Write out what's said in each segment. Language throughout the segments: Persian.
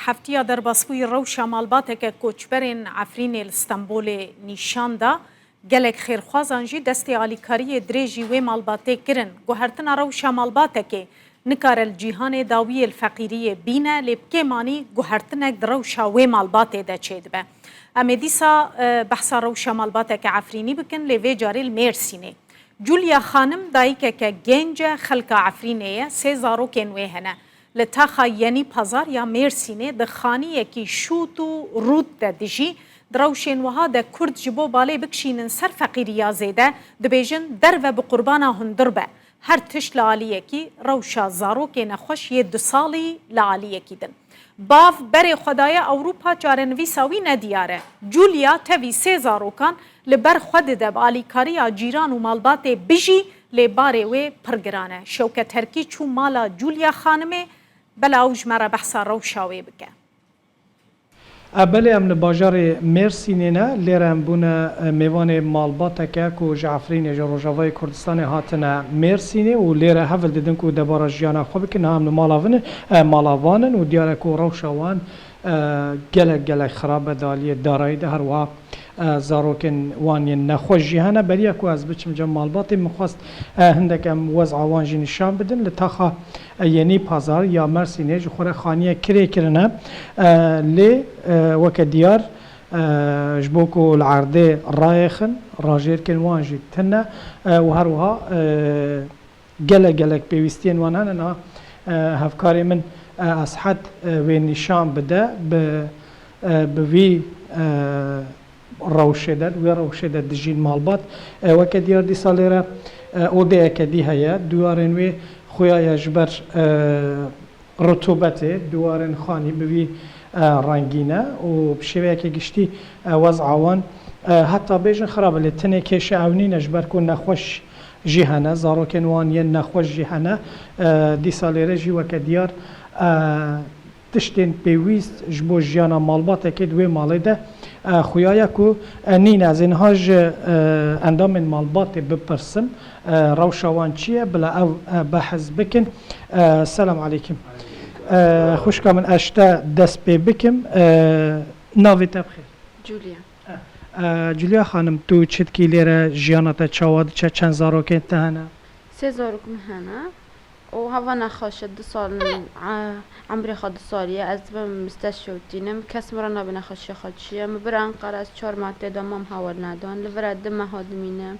هفتیا در باسبوی روشا مالباته که کوچبرین عفرین الستانبول نیشان دا گلک خیرخوازان جی دستی آلیکاری دریجی و مالباته کرن گوهرتن روشا مالباته که نکار الجیهان داوی الفقیری بینه لبکه مانی گوهرتنک در روشا و مالباته دا چید به اما دیسا بحثا روشا مالباته که عفرینی بکن لوی جاری المرسینه جولیا خانم دایی که گنج خلق عفرینه سه زارو کنوه هنه لتاخا یعنی پازار یا مرسینه دخانی کی شوت و رود دجی دروشین وها د کرد جبو بالی بکشینن سر فقیریا زیده دبیجن در و بقربانا هندربه هر تش لالیه کی روشا زارو که نخوش یه 2 سالی لالیه کی دن باف بر خدای اوروپا چارنوی ساوی ندیاره جولیا توی 3 زاروکان لبر خود دب آلیکاریا جیران و مالبات بجی لباره و پرگرانه شوکت هرکی چون مالا جولیا خانمه بلا اوج مرا بحثا روشاوی بکه بله امن باجار مرسینه لیرم بونه میوان مالبات که کو جعفرین جروجاوی کردستان هاتنه مرسینه و لیره هفل دیدن کو دبارا جیانا خوب که نه امن مالاوانن و دیاره کو روشاوان گلک خراب دالی دارایی ده هر وا زاروکن وانی نخوش جهانه بریا کو از بچم جم مالبات مخواست هندکم وضع وان جی نشان بدن لتاخا یعنی پازار یا مرسینه جو خوره خانیه کری کرنه لی وک دیار جبوکو العرضه رایخن راجر کن وان جی تنه و هر وها گلک پیوستین وانه نه هفکاری من از حد و نشان بده به وی روشدد و روشدد دجین مالبات وک دیار دی سالیره او ده کدی هیا دوارن وی خویا جبر رطوبت دوارن خانی بوی رنگینه و بشویه که گشتی وضع وان حتی بیجن خرابه لتنه کش اونی نجبر کن نخوش جهانه زاروکن وان ین نخوش جهانه دی سالیره جی وک دیار تشتین پیویست جبو جیانا مالبات که دوی مالی ده خویایا کو نین از اینهاج اندام مالبات بپرسم روشوان چیه بلا او بحث بکن سلام علیکم خوش کامن اشتا دست پی بکم ناوی تبخیر جولیا خانم تو چت کی لیره جیانا تا چواد چند زاروکن تهنه 3 زاروکم هنه و هوا نخواشه 2 سال عمري خد سالية أزبا مستشفى دينم كاس مرة نبي خشية خدشية مبران قرص 4 ماته دمام هوا نادون لفرد دم هادمينه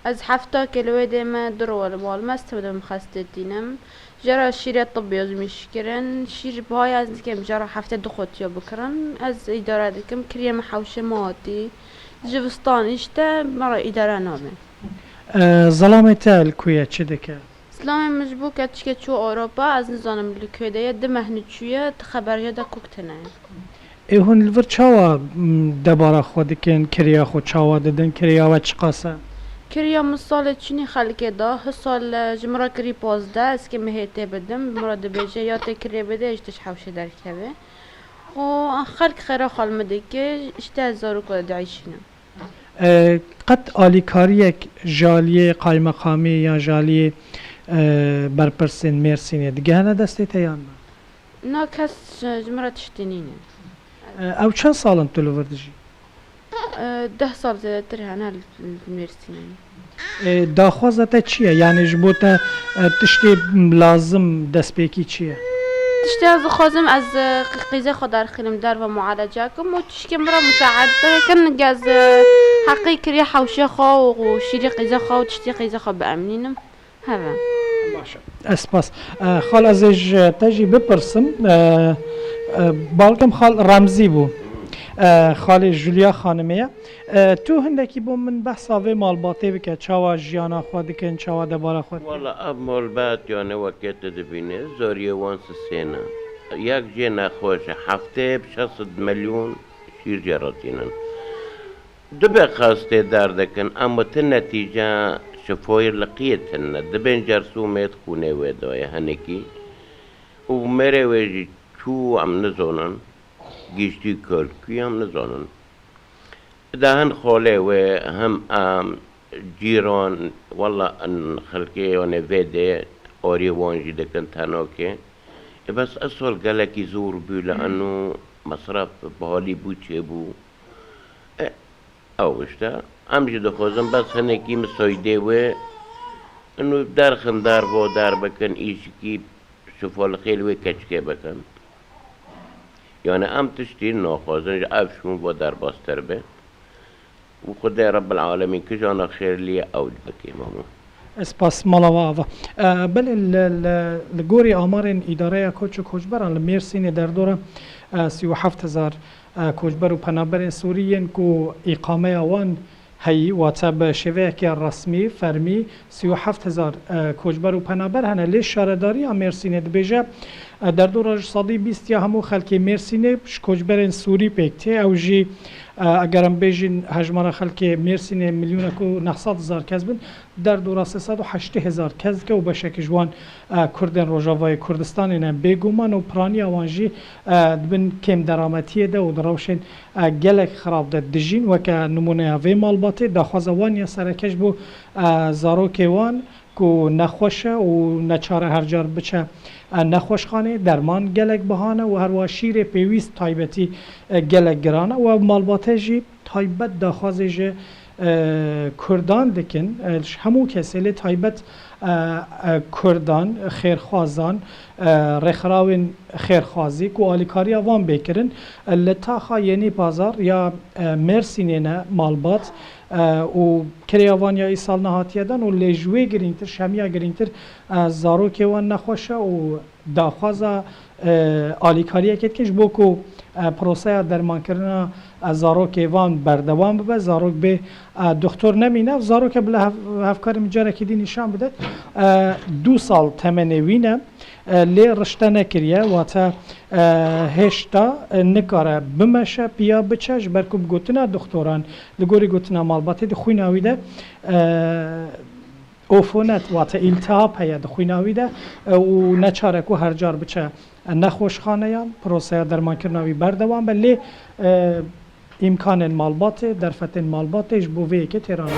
از 7 كيلو دم درول مال ما استخدم خست دينم جرا شيرة طبية مشكرن شير بهاي از كم جرا 7 دخوتيا بكرن از إدارة كم كريم حوش ماتي جبستان إشتا مرة إدارة نامه ظلامت الكوية چدك سلام مجبوك اتشكت شو أوروبا از نظام الكويدية دمهن تشوية تخبرية دا كوكتنه ای هون الور چاوا دبارا خودکن کریا خود چاوا دادن کریا و چقاسه کریا مسال چینی خلقه دا سال جمرا کری 15 از که مهیته بدم مراد بیجه یا تکریه بده اشتش حوشه در کبه و خلق خیره خالمده که اشته هزارو کده دعیشینم قد آلیکاری جالیه قایمقامی یا جالیه برپرسین مرسینه دیگه هنه دسته تیان نا کس جمرا تشتینینه او چند سالن تو لوردجی 10 سال زیاده تر هنه مرسینه داخوازه چیه؟ یعنی جبوتا تشتی لازم دست بیکی چیه؟ تشتی از خوازم از قیزه خود در خیلم در و معالجه کم و تشکی مرا مساعد کن از حقی کری حوشه خواه و شیری قیزه خواه و تشتی قیزه خواه بأمنینم هوا باشه اسپاس خال ازش تجی بپرسم بالکم خال رمزی بو خال جولیا خانمیه تو هندکی بو من بحثا و مالباته بکه چاوا جیانا خود کن چاوا دبارا خود والا اب مالبات یعنی وقت دبینه زوریه وانس سینا یک جی نخوش هفته 600 میلیون شیر جراتینن دبه خواسته دردکن اما تن نتیجه شفایر لقیتن دبن جرسومت خونه ودای هنکی و مره وجی چو هم نزانن گیشتی کلکی هم نزانن دهن خاله و هم جیران والله ان خلقی یعنی ویده آری وانجی دکن تناکه بس اصل قالك يزور بي لانه مصرف بهالي بو چه بو او اشتا امجد خوزم بس هنكي مسويده و انه درخن دار بو دار بكن ايشكي شوفوا الخيل وكشكي بكن يعني ام تشتي ناخوزن افشمون بو در باستر به وخدای رب العالمين كجانا خير لي اول بكي مامو اسپاس مالاوا بل لگوری آمار اداره کوچ و کوچبران لمرسین در دوره 37,000 کوچبر و پنابر سوریین کو اقامه آوان هی واتب شوه که رسمی فرمی 37,000 کوچبر و پنابر هنه لی شارداری مرسین دبیجه در دوره صدی 20 یا همو خلکی مرسین کوچبرین سوری پکته او جی اگرم بیجین هجمار خلکی مرسین میلیون کو 900,000 کس بن در دوره 380,000 کس که و بشه جوان کردن روجاوای کردستان نه بگومان و پرانی آوانجی دبن کم درامتیه ده و دروشن گلک خراب ده دجین و که نمونه وی مالباته داخوازوان یا سرکش بو زاروکوان کو نخوشه و نچاره هر جار بچه نخوشخانه درمان گلک بهانه و هر واشیر پیویست تایبتی گلک گرانه و مالباته جی تایبت داخوازه جی کردان دکن همو کسی تایبت کردان خیرخوازان رخراوین خیرخوازی کو آلیکاری وان بکرن لطاخا یعنی بازار یا مرسینه مالبات و کریوان یا ایسال نهاتیه دن و لیجوه گرینتر شمیه گرینتر زاروکه وان نخوشه و داخوازه آلیکاریه که کنش بو کو پروسه درمان کردن زاروک وان بردوام ببه زاروک به دکتر نمینه زاروک بله هفکاری مجاره که دی نشان بده 2 سال تمنوینه لی رشته نکریه و تا هشتا نکاره بمشه پیا بچش برکوب گوتنا دکتران لگوری گوتنا مالباته دی خوی ناویده عفونت و تا التهاب هیا دی خوی ناویده و نچاره کو هر جار بچه نخوشخانه یان پروسه درمان کردنوی بردوام بلی امکان مالبات در فتن مالباتش بووی که تهران